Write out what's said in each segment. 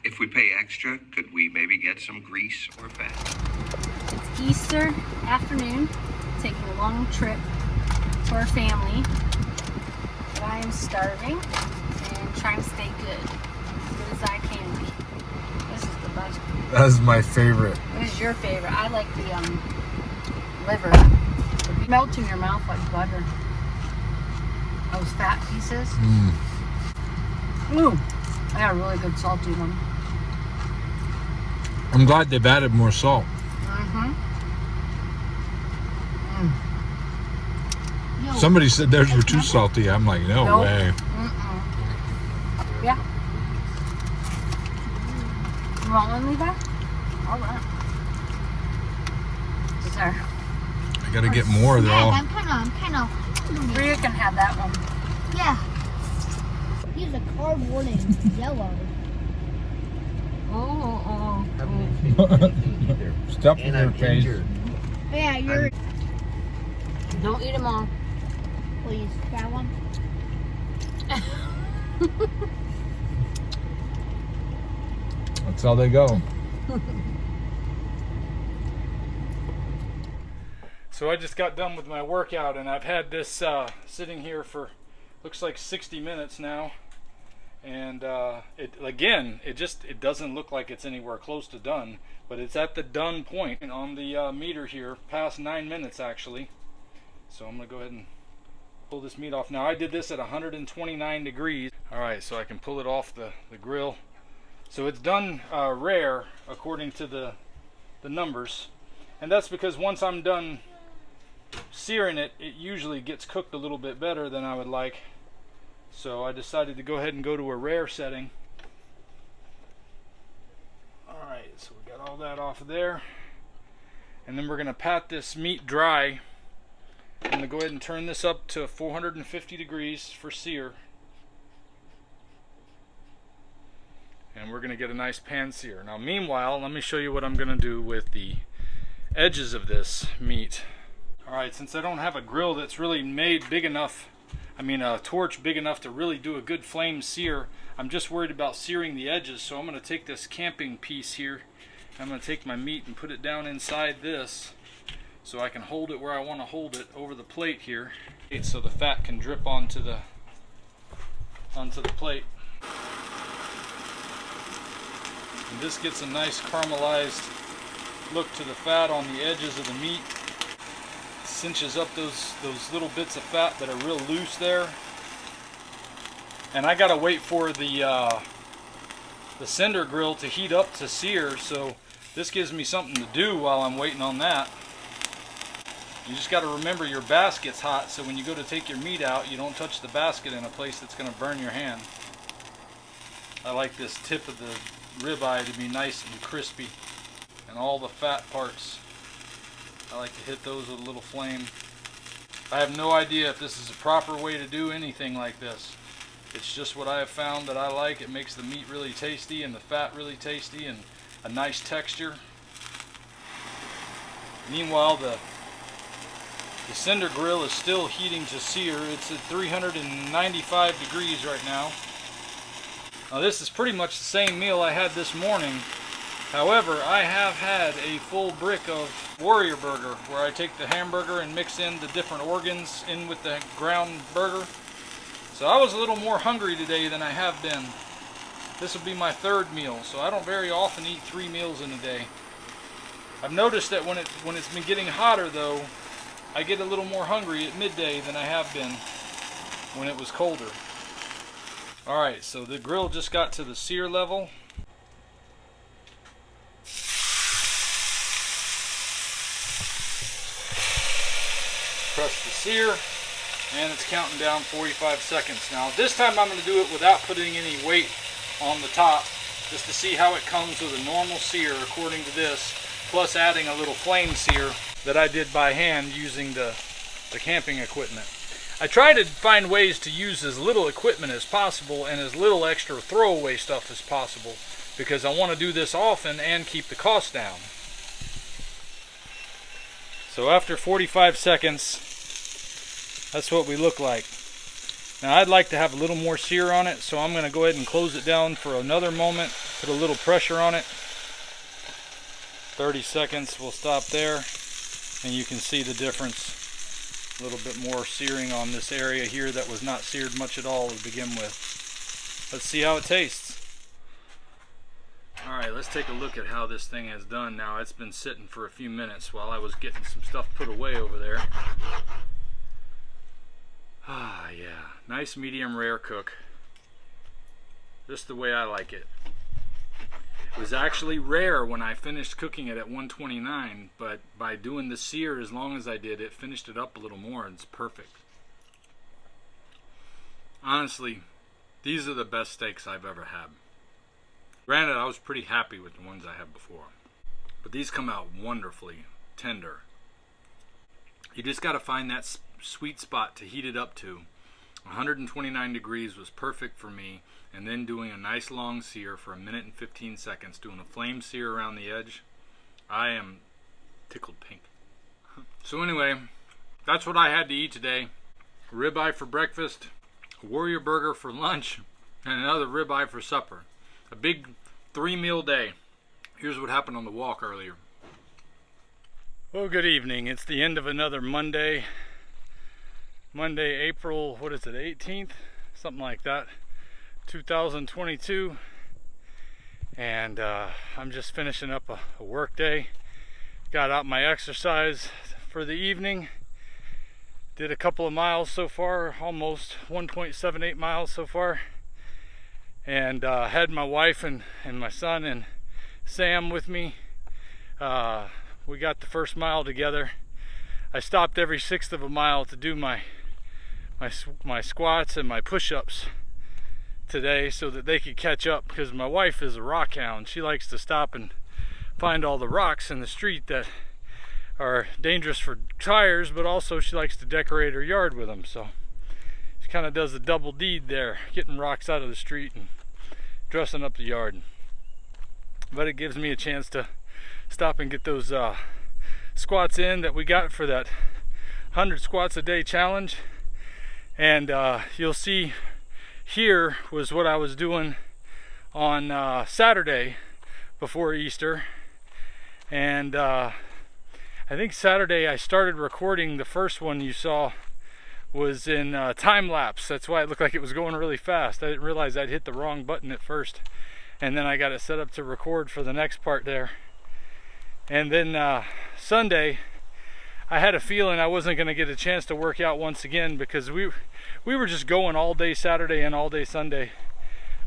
If we pay extra, could we maybe get some grease or fat? It's Easter afternoon, taking a long trip for our family. But I am starving and trying to stay good, as good as I can be. This is the best. That is my favorite. What is your favorite? I like the liver. It melts in your mouth like butter. Those fat pieces. Ooh, I got a really good salty one. I'm glad they've added more salt. Somebody said theirs were too salty. I'm like, no way. Yeah. You want one, Levi? All right. There. I gotta get more. They're all. I'm kind of. Rhea can have that one. Yeah. He's a cardboard and yellow. Oh. Stuff in their face. Yeah, you're. Don't eat them all. Please, try one. That's how they go. So I just got done with my workout, and I've had this sitting here for looks like 60 minutes now, and it doesn't look like it's anywhere close to done, but it's at the done point on the meter here, past 9 minutes actually. So I'm gonna go ahead and pull this meat off. Now I did this at 129 degrees. All right, so I can pull it off the grill. So it's done rare according to the numbers, and that's because once I'm done searing it, it usually gets cooked a little bit better than I would like. So I decided to go ahead and go to a rare setting. Alright, so we got all that off of there. And then we're going to pat this meat dry. I'm going to go ahead and turn this up to 450 degrees for sear. And we're going to get a nice pan sear. Now meanwhile, let me show you what I'm going to do with the edges of this meat. Alright, since I don't have a grill that's really made big enough, a torch big enough to really do a good flame sear, I'm just worried about searing the edges. So I'm going to take this camping piece here, I'm going to take my meat and put it down inside this so I can hold it where I want to hold it over the plate here, so the fat can drip onto the plate. And this gets a nice caramelized look to the fat on the edges of the meat. Cinches up those little bits of fat that are real loose there. And I gotta wait for the Cinder Grill to heat up to sear, so this gives me something to do while I'm waiting on that. You just gotta remember your basket's hot, so when you go to take your meat out, you don't touch the basket in a place that's gonna burn your hand. I like this tip of the ribeye to be nice and crispy, and all the fat parts, I like to hit those with a little flame. I have no idea if this is a proper way to do anything like this. It's just what I have found that I like. It makes the meat really tasty and the fat really tasty and a nice texture. Meanwhile, the Cinder Grill is still heating to sear. It's at 395 degrees right now. Now this is pretty much the same meal I had this morning. However, I have had a full brick of Warrior Burger, where I take the hamburger and mix in the different organs in with the ground burger. So I was a little more hungry today than I have been. This will be my third meal, so I don't very often eat 3 meals in a day. I've noticed that when it's been getting hotter though, I get a little more hungry at midday than I have been when it was colder. Alright, so the grill just got to the sear level. Press the sear, and it's counting down 45 seconds. Now this time I'm going to do it without putting any weight on the top, just to see how it comes with a normal sear according to this, plus adding a little flame sear that I did by hand using the camping equipment. I try to find ways to use as little equipment as possible and as little extra throwaway stuff as possible, because I want to do this often and keep the cost down. So after 45 seconds, that's what we look like. Now I'd like to have a little more sear on it, so I'm going to go ahead and close it down for another moment Put a little pressure on it. 30 seconds, we'll stop there, and you can see the difference. A little bit more searing on this area here that was not seared much at all to begin with. Let's see how it tastes. Alright, let's take a look at how this thing has done now. It's been sitting for a few minutes while I was getting some stuff put away over there. Ah, yeah. Nice medium rare cook. Just the way I like it. It was actually rare when I finished cooking it at 129, but by doing the sear as long as I did, it finished it up a little more, and it's perfect. Honestly, these are the best steaks I've ever had. Granted, I was pretty happy with the ones I had before, but these come out wonderfully tender. You just got to find that sweet spot to heat it up to. 129 degrees was perfect for me, and then doing a nice long sear for 1 minute and 15 seconds, doing a flame sear around the edge. I am tickled pink. So anyway, that's what I had to eat today. Ribeye for breakfast, a Warrior Burger for lunch, and another ribeye for supper. A big 3-meal day. Here's what happened on the walk earlier. Well, good evening. It's the end of another Monday. Monday, April, what is it, 18th? Something like that. 2022. And I'm just finishing up a work day. Got out my exercise for the evening. Did a couple of miles so far, almost 1.78 miles so far. And had my wife and my son and Sam with me. We got the first mile together. I stopped every 1/6 of a mile to do my squats and my push-ups today so that they could catch up, because my wife is a rock hound. She likes to stop and find all the rocks in the street that are dangerous for tires, but also she likes to decorate her yard with them. So she kind of does a double deed there, getting rocks out of the street and dressing up the yard. But it gives me a chance to stop and get those squats in that we got for that 100 squats a day challenge. And you'll see here was what I was doing on Saturday before Easter. And I think Saturday I started recording. The first one you saw was in time lapse. That's why it looked like it was going really fast. I didn't realize I'd hit the wrong button at first, and then I got it set up to record for the next part there. And then Sunday I had a feeling I wasn't going to get a chance to work out once again, because we were just going all day Saturday and all day Sunday.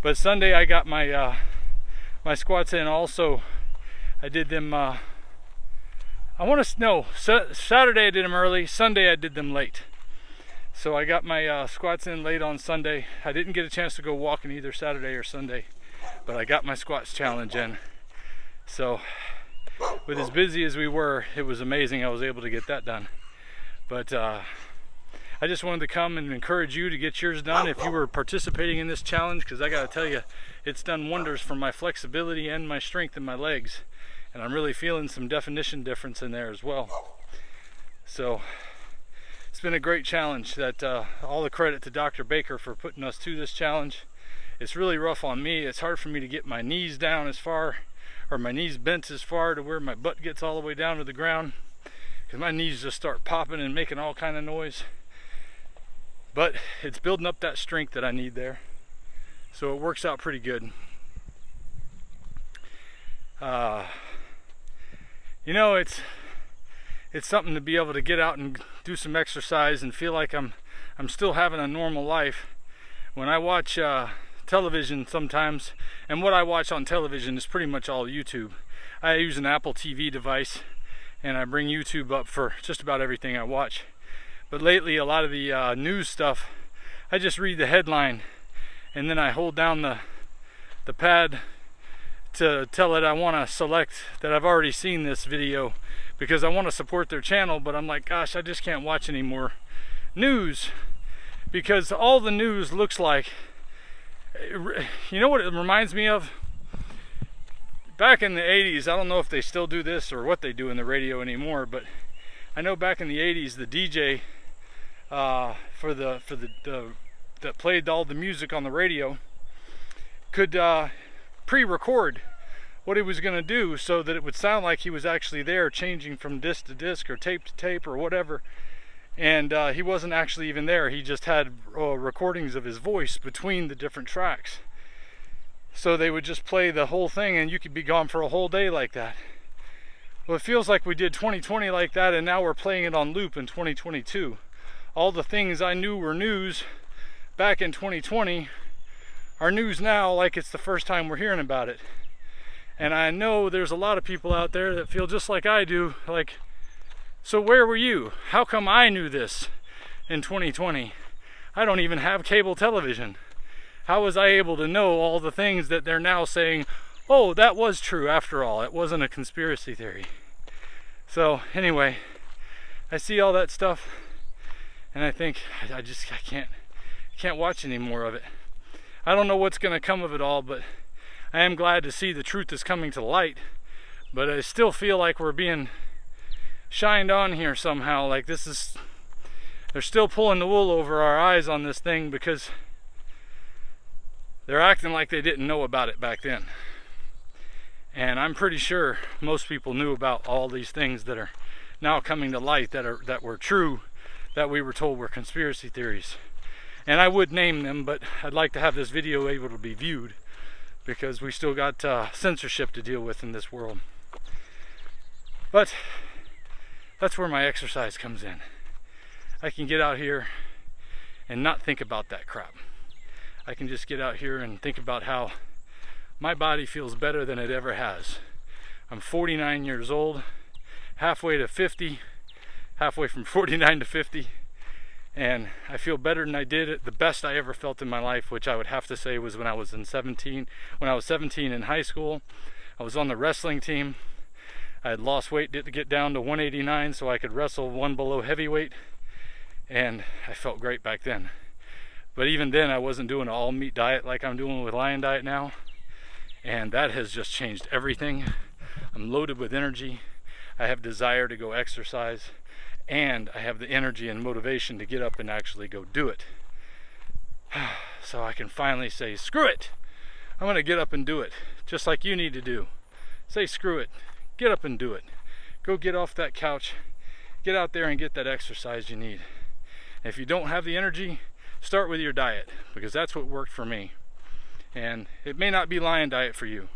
But Sunday I got my my squats in also. I did them Saturday I did them early, Sunday I did them late. So I got my squats in late on Sunday. I didn't get a chance to go walking either Saturday or Sunday, but I got my squats challenge in. So with as busy as we were, it was amazing I was able to get that done. But I just wanted to come and encourage you to get yours done if you were participating in this challenge, because I gotta tell you, it's done wonders for my flexibility and my strength in my legs, and I'm really feeling some definition difference in there as well. So it's been a great challenge. That all the credit to Dr. Baker for putting us to this challenge. It's really rough on me. It's hard for me to get my knees down as far, or my knees bent as far to where my butt gets all the way down to the ground, because my knees just start popping and making all kind of noise. But it's building up that strength that I need there, so it works out pretty good. You know, it's something to be able to get out and do some exercise and feel like I'm still having a normal life. When I watch television sometimes, and what I watch on television is pretty much all YouTube. I use an Apple TV device, and I bring YouTube up for just about everything I watch. But lately, a lot of the news stuff, I just read the headline, and then I hold down the pad to tell it I want to select that I've already seen this video, because I want to support their channel. But I'm like, gosh, I just can't watch any more news, because all the news looks like, you know what it reminds me of? Back in the 80s, I don't know if they still do this or what they do in the radio anymore, but I know back in the 80s, the DJ that played all the music on the radio could pre-record what he was going to do so that it would sound like he was actually there, changing from disc to disc or tape to tape or whatever. And he wasn't actually even there. He just had recordings of his voice between the different tracks. So they would just play the whole thing, and you could be gone for a whole day like that. Well, it feels like we did 2020 like that, and now we're playing it on loop in 2022. All the things I knew were news back in 2020 are news now, like it's the first time we're hearing about it. And I know there's a lot of people out there that feel just like I do, like, so where were you? How come I knew this in 2020? I don't even have cable television. How was I able to know all the things that they're now saying, oh, that was true after all, it wasn't a conspiracy theory? So anyway, I see all that stuff and I think I can't watch any more of it. I don't know what's going to come of it all, but I am glad to see the truth is coming to light. But I still feel like we're being shined on here somehow, like they're still pulling the wool over our eyes on this thing because they're acting like they didn't know about it back then. And I'm pretty sure most people knew about all these things that are now coming to light that were true, that we were told were conspiracy theories. And I would name them, but I'd like to have this video able to be viewed because we still got censorship to deal with in this world. But that's where my exercise comes in. I can get out here and not think about that crap. I can just get out here and think about how my body feels better than it ever has. I'm 49 years old, halfway to 50, halfway from 49 to 50, and I feel better than I did at the best I ever felt in my life, which I would have to say was when I was 17 in high school. I was on the wrestling team. I had lost weight to get down to 189 so I could wrestle one below heavyweight, and I felt great back then. But even then I wasn't doing an all meat diet like I'm doing with Lion Diet now, and that has just changed everything. I'm loaded with energy. I have desire to go exercise, and I have the energy and motivation to get up and actually go do it. So I can finally say, screw it, I'm gonna get up and do it, just like you need to do. Say screw it, get up and do it. Go get off that couch, get out there and get that exercise you need. And if you don't have the energy, start with your diet, because that's what worked for me. And it may not be Lion Diet for you,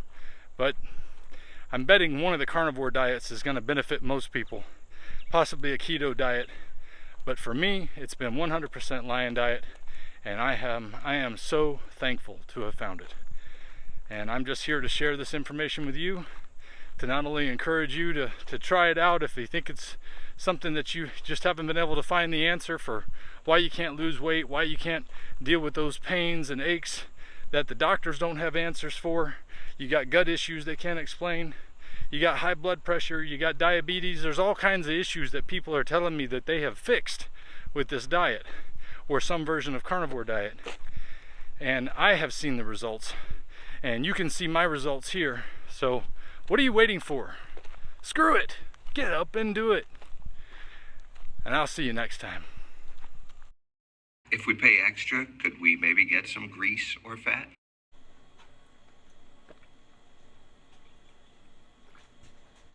but I'm betting one of the carnivore diets is going to benefit most people, possibly a keto diet. But for me, it's been 100% Lion Diet, and I am so thankful to have found it. And I'm just here to share this information with you, to not only encourage you to try it out if you think it's something that you just haven't been able to find the answer for, why you can't lose weight, why you can't deal with those pains and aches that the doctors don't have answers for. You got gut issues they can't explain. You got high blood pressure, you got diabetes. There's all kinds of issues that people are telling me that they have fixed with this diet or some version of carnivore diet. And I have seen the results, and you can see my results here. So what are you waiting for? Screw it, get up and do it. And I'll see you next time. If we pay extra, could we maybe get some grease or fat?